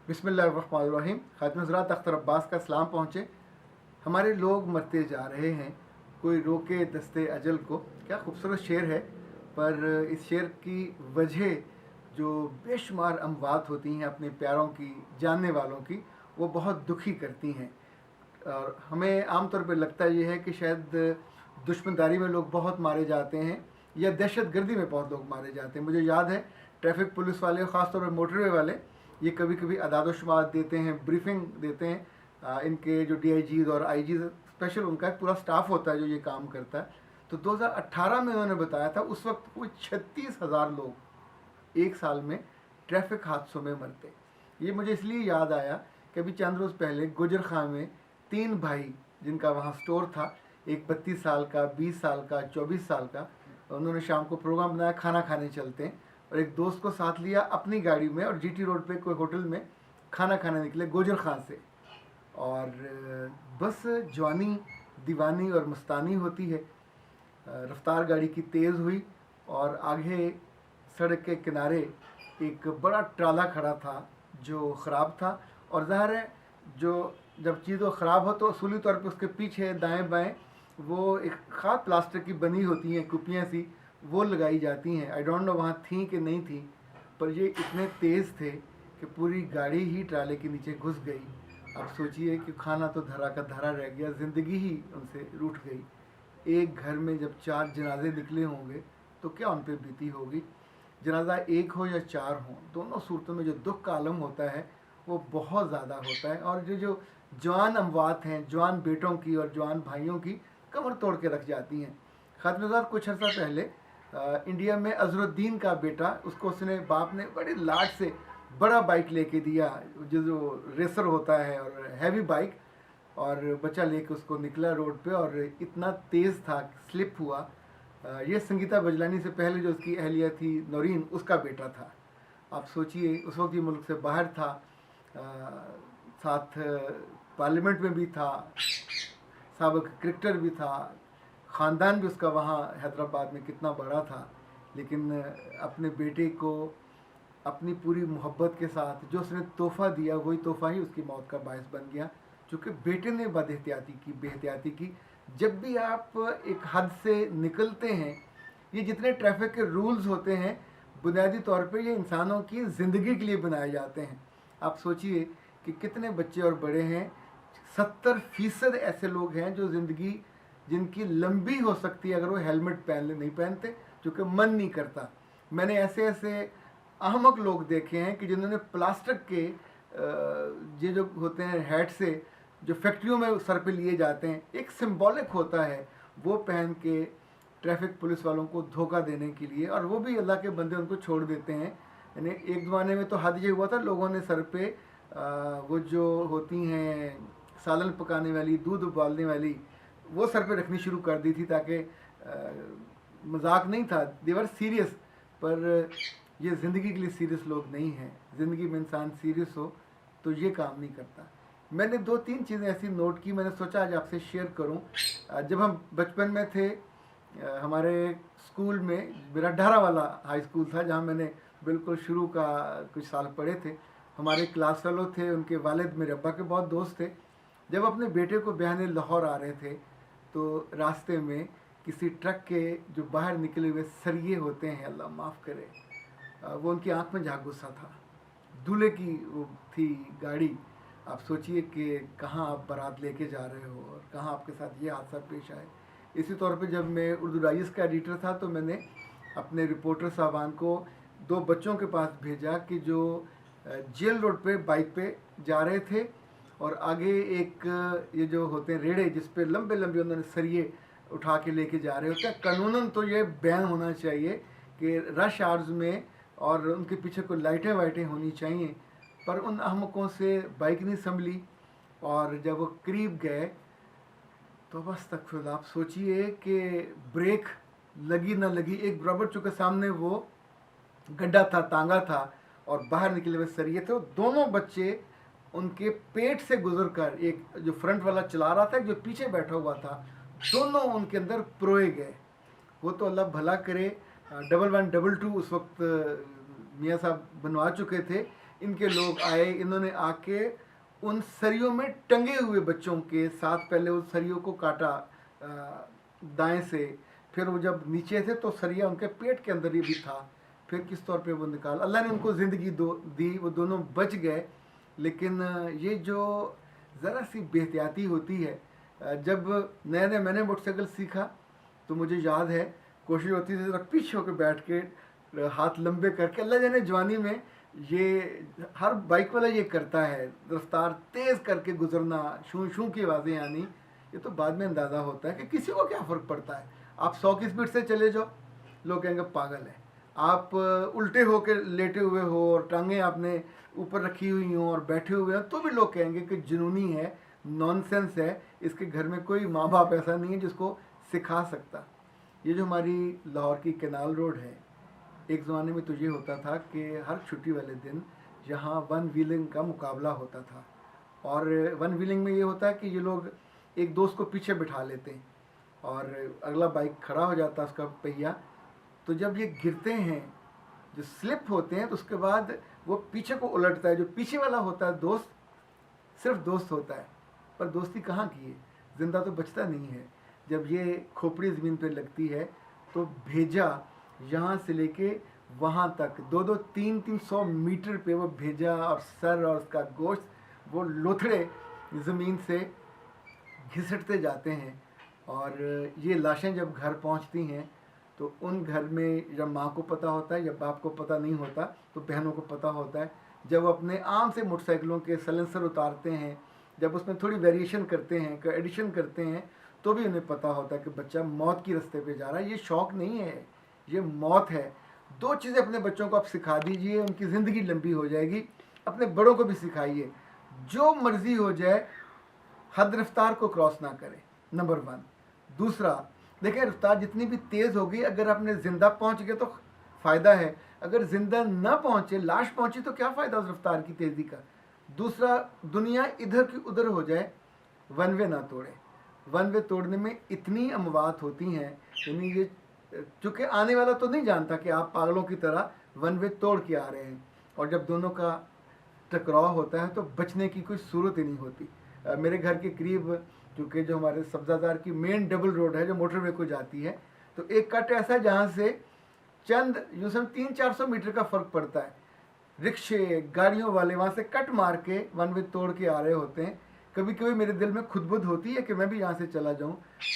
बिस्मिल्लाहिर्रहमानिर्रहीम। खातिन हज़रात, अख्तर अब्बास का सलाम पहुँचे। हमारे लोग मरते जा रहे हैं, कोई रोके दस्ते अजल को। क्या खूबसूरत शेर है। पर इस शेर की वजह जो बेशुमार अमवात होती हैं अपने प्यारों की, जानने वालों की, वो बहुत दुखी करती हैं। और हमें आम तौर पे लगता ये है कि शायद दुश्मनदारी में लोग बहुत मारे जाते हैं या दहशत गर्दी में बहुत लोग मारे जाते हैं। मुझे याद है ट्रैफिक पुलिस वाले, ख़ासतौर पर मोटरवे वाले, ये कभी कभी अदाद-ओ-शुमार देते हैं, ब्रीफिंग देते हैं। इनके जो DIGs और IGs स्पेशल, उनका एक पूरा स्टाफ होता है जो ये काम करता है। तो 2018 में उन्होंने बताया था, उस वक्त कोई 36,000 लोग एक साल में ट्रैफिक हादसों में मरते। ये मुझे इसलिए याद आया कि अभी चंद रोज़ पहले गुजर खां में 3 भाई, जिनका वहाँ स्टोर था, एक 32 साल का, 20 साल का, 24 साल का, उन्होंने शाम को प्रोग्राम बनाया खाना खाने चलते हैं, और एक दोस्त को साथ लिया अपनी गाड़ी में, और GT रोड पे कोई होटल में खाना खाने निकले गुजर खां से। और बस जवानी, दीवानी और मस्तानी होती है। रफ्तार गाड़ी की तेज़ हुई और आगे सड़क के किनारे एक बड़ा ट्राला खड़ा था जो ख़राब था। और ज़ाहिर है, जो जब चीज़ वो ख़राब हो तो असूली तौर पे उसके पीछे दाएं बाएं वो एक ख़ास प्लास्टिक की बनी होती हैं कुपियाँ सी, वो लगाई जाती हैं। आई डोंट नो वहाँ थी कि नहीं थी, पर ये इतने तेज़ थे कि पूरी गाड़ी ही ट्राले के नीचे घुस गई। अब सोचिए कि खाना तो धरा का धरा रह गया, ज़िंदगी ही उनसे रूठ गई। एक घर में जब 4 जनाजे निकले होंगे तो क्या उन पर बीती होगी। जनाजा एक हो या 4 हों, दोनों सूरतों में जो दुख का आलम होता है वो बहुत ज़्यादा होता है। और जो जवान अमवात हैं, जवान बेटों की और जवान भाइयों की कमर तोड़ के रख जाती हैं। खातिन कुछ अर्सा पहले इंडिया में अजरुद्दीन का बेटा, उसको उसने बाप ने बड़े लाड से बड़ा बाइक लेके दिया, जो रेसर होता है और हैवी बाइक, और बच्चा लेके उसको निकला रोड पे, और इतना तेज़ था, स्लिप हुआ। ये संगीता बजलानी से पहले जो उसकी अहलिया थी नौरीन, उसका बेटा था। आप सोचिए, उस वक्त ये मुल्क से बाहर था, साथ पार्लियामेंट में भी था, साबिक क्रिकेटर भी था, ख़ानदान भी उसका वहाँ हैदराबाद में कितना बड़ा था। लेकिन अपने बेटे को अपनी पूरी मोहब्बत के साथ जो उसने तोहफ़ा दिया, वही तोहफ़ा ही उसकी मौत का बायस बन गया, क्योंकि बेटे ने बदएहतियाती की, बेहतियाती की। जब भी आप एक हद से निकलते हैं, ये जितने ट्रैफिक के रूल्स होते हैं बुनियादी तौर पे ये इंसानों की ज़िंदगी के लिए बनाए जाते हैं। आप सोचिए कि कितने बच्चे और बड़े हैं, 70% ऐसे लोग हैं जो ज़िंदगी जिनकी लंबी हो सकती है अगर वो हेलमेट नहीं पहनते, क्योंकि मन नहीं करता। मैंने ऐसे ऐसे अहमक लोग देखे हैं कि जिन्होंने प्लास्टिक के ये जो होते हैं हैट से, जो फैक्ट्रियों में सर पे लिए जाते हैं, एक सिंबॉलिक होता है, वो पहन के ट्रैफिक पुलिस वालों को धोखा देने के लिए, और वो भी अल्लाह के बंदे उनको छोड़ देते हैं। यानी एक ज़माने में तो हद ये हुआ था, लोगों ने सर पे वो जो होती हैं सालन पकाने वाली, दूध उबालने वाली, वो सर पे रखनी शुरू कर दी थी, ताकि मजाक नहीं था, देवर सीरियस। पर ये ज़िंदगी के लिए सीरियस लोग नहीं हैं। ज़िंदगी में इंसान सीरियस हो तो ये काम नहीं करता। मैंने 2-3 चीज़ें ऐसी नोट की, मैंने सोचा आज आपसे शेयर करूं। जब हम बचपन में थे, हमारे स्कूल में, मेरा डहरा वाला हाई स्कूल था जहां मैंने बिल्कुल शुरू का कुछ साल पढ़े थे, हमारे क्लास फेलो थे, उनके वालिद मेरे अब्बा के बहुत दोस्त थे। जब अपने बेटे को ब्याहने लाहौर आ रहे थे तो रास्ते में किसी ट्रक के जो बाहर निकले हुए सरिये होते हैं, अल्लाह माफ़ करे, वो उनकी आंख में जा घुसा था। दूल्हे की वो थी गाड़ी। आप सोचिए कि कहाँ आप बारात लेके जा रहे हो और कहाँ आपके साथ ये हादसा पेश आए। इसी तौर पे जब मैं उर्दू डाइजेस्ट का एडिटर था तो मैंने अपने रिपोर्टर साहबान को 2 बच्चों के पास भेजा कि जो जेल रोड पे बाइक पे जा रहे थे, और आगे एक ये जो होते हैं रेड़े, जिस पे लंबे लंबे उन्होंने सरिये उठा के लेके जा रहे होते हैं। कानूनन तो ये बैन होना चाहिए कि रश आवर्स में, और उनके पीछे कोई लाइटें वाइटें होनी चाहिए, पर उन अहमकों से बाइक नहीं संभली। और जब वो करीब गए तो बस तक फिर आप सोचिए कि ब्रेक लगी ना लगी एक बराबर, चूँकि सामने वो गड्ढा था, तांगा था, और बाहर निकले हुए सरिये थे। दोनों बच्चे उनके पेट से गुजर कर, एक जो फ्रंट वाला चला रहा था, एक जो पीछे बैठा हुआ था, दोनों उनके अंदर प्रोए गए। वो तो अल्लाह भला करे, 1122 उस वक्त मियाँ साहब बनवा चुके थे इनके लोग आए, इन्होंने आके उन सरियों में टंगे हुए बच्चों के साथ पहले उस सरियों को काटा दाएं से, फिर वो जब नीचे थे तो सरिया उनके पेट के अंदर ही भी था, फिर किस तौर पे वो निकाल, अल्लाह ने उनको ज़िंदगी दी, वो दोनों बच गए। लेकिन ये जो ज़रा सी बेहतियाती होती है, जब नए नए मैंने मोटरसाइकिल सीखा तो मुझे याद है कोशिश होती थी ज़रा पीछे होकर बैठ के हाथ लंबे करके, अल्लाह जाने जवानी में ये हर बाइक वाला ये करता है, रफ्तार तेज़ करके गुजरना, शू शू की आवाज़ें आनी। ये तो बाद में अंदाज़ा होता है कि किसी को क्या फ़र्क पड़ता है। आप 100 की स्पीड से चले जाओ, लोग कहेंगे पागल है। आप उल्टे होकर लेटे हुए हो और टांगें आपने ऊपर रखी हुई हों और बैठे हुए हो तो भी लोग कहेंगे कि जुनूनी है, नॉनसेंस है, इसके घर में कोई माँ बाप ऐसा नहीं है जिसको सिखा सकता। ये जो हमारी लाहौर की कैनाल रोड है, एक ज़माने में तो ये होता था कि हर छुट्टी वाले दिन यहाँ वन व्हीलिंग का मुकाबला होता था। और वन व्हीलिंग में ये होता है कि ये लोग एक दोस्त को पीछे बिठा लेते हैं और अगला बाइक खड़ा हो जाता है उसका पहिया, तो जब ये गिरते हैं, जो स्लिप होते हैं, तो उसके बाद वो पीछे को उलटता है। जो पीछे वाला होता है दोस्त, सिर्फ दोस्त होता है, पर दोस्ती कहाँ की है, ज़िंदा तो बचता नहीं है। जब ये खोपड़ी ज़मीन पे लगती है तो भेजा यहाँ से लेके वहाँ तक 200-300 मीटर पे वो भेजा और सर और उसका गोश्त वो लोथड़े ज़मीन से घिसटते जाते हैं। और ये लाशें जब घर पहुँचती हैं तो उन घर में जब माँ को पता होता है या बाप को पता नहीं होता तो बहनों को पता होता है। जब अपने आम से मोटरसाइकिलों के सलेंसर उतारते हैं, जब उसमें थोड़ी वेरिएशन करते हैं, एडिशन करते हैं, तो भी उन्हें पता होता है कि बच्चा मौत की रास्ते पे जा रहा है। ये शौक़ नहीं है, ये मौत है। दो चीज़ें अपने बच्चों को आप सिखा दीजिए, उनकी ज़िंदगी लंबी हो जाएगी। अपने बड़ों को भी सिखाइए, जो मर्ज़ी हो जाए हद रफ्तार को क्रॉस ना करें, नंबर 1। दूसरा, देखिए रफ्तार जितनी भी तेज़ होगी, अगर आपने ज़िंदा पहुंच गए तो फ़ायदा है, अगर ज़िंदा ना पहुंचे, लाश पहुंची तो क्या फ़ायदा उस रफ्तार की तेज़ी का। दूसरा, दुनिया इधर की उधर हो जाए, वन वे ना तोड़े। वन वे तोड़ने में इतनी अमवात होती हैं, यानी ये चूँकि आने वाला तो नहीं जानता कि आप पागलों की तरह वन वे तोड़ के आ रहे हैं, और जब दोनों का टकराव होता है तो बचने की कोई सूरत ही नहीं होती। मेरे घर के करीब, क्योंकि जो हमारे सब्ज़ादार की मेन डबल रोड है जो मोटरवे को जाती है, तो एक कट ऐसा है जहाँ से चंद यूँ समझ 300-400 मीटर का फ़र्क पड़ता है। रिक्शे गाड़ियों वाले वहाँ से कट मार के वन वे तोड़ के आ रहे होते हैं। कभी कभी मेरे दिल में खुदबुद होती है कि मैं भी यहाँ से चला जाऊँ,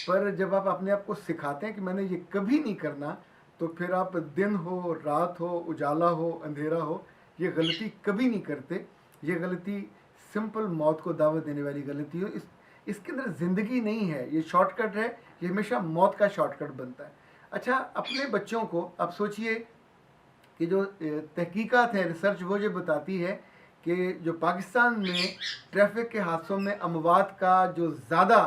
पर जब आप अपने आप को सिखाते हैं कि मैंने ये कभी नहीं करना, तो फिर आप दिन हो, रात हो, उजाला हो, अंधेरा हो, ये गलती कभी नहीं करते। ये गलती सिंपल मौत को दावत देने वाली गलती हो। इसके अंदर ज़िंदगी नहीं है, ये शॉर्टकट है, ये हमेशा मौत का शॉर्टकट बनता है। अच्छा, अपने बच्चों को आप सोचिए कि जो तहकीकात है, रिसर्च वो ये बताती है कि जो पाकिस्तान में ट्रैफिक के हादसों में अमवात का जो ज़्यादा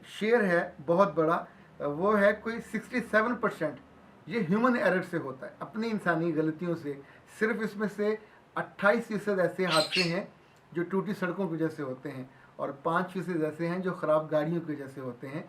शेयर है बहुत बड़ा, वो है कोई 67%। ये ह्यूमन एरर से होता है, अपनी इंसानी गलतियों से। सिर्फ इसमें से 28% ऐसे हादसे हैं जो टूटी सड़कों की वजह से होते हैं, और 5% ऐसे हैं जो ख़राब गाड़ियों की वजह से होते हैं।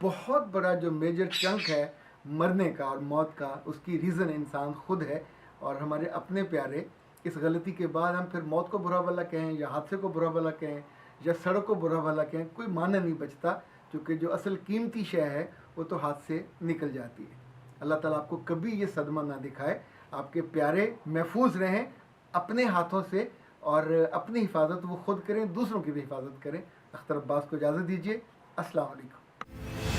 बहुत बड़ा जो मेजर चंक है मरने का और मौत का, उसकी रीज़न इंसान खुद है। और हमारे अपने प्यारे, इस गलती के बाद हम फिर मौत को बुरा भला कहें या हादसे को बुरा भला कहें या सड़क को बुरा भला कहें, कोई माना नहीं बचता, क्योंकि जो असल कीमती शय है वो तो हाथ से निकल जाती है। अल्लाह ताला आपको कभी ये सदमा ना दिखाए, आपके प्यारे महफूज रहें अपने हाथों से, और अपनी हिफाजत वो खुद करें, दूसरों की भी हिफाजत करें। अख्तर अब्बास को इजाज़त दीजिए। अस्सलाम वालेकुम।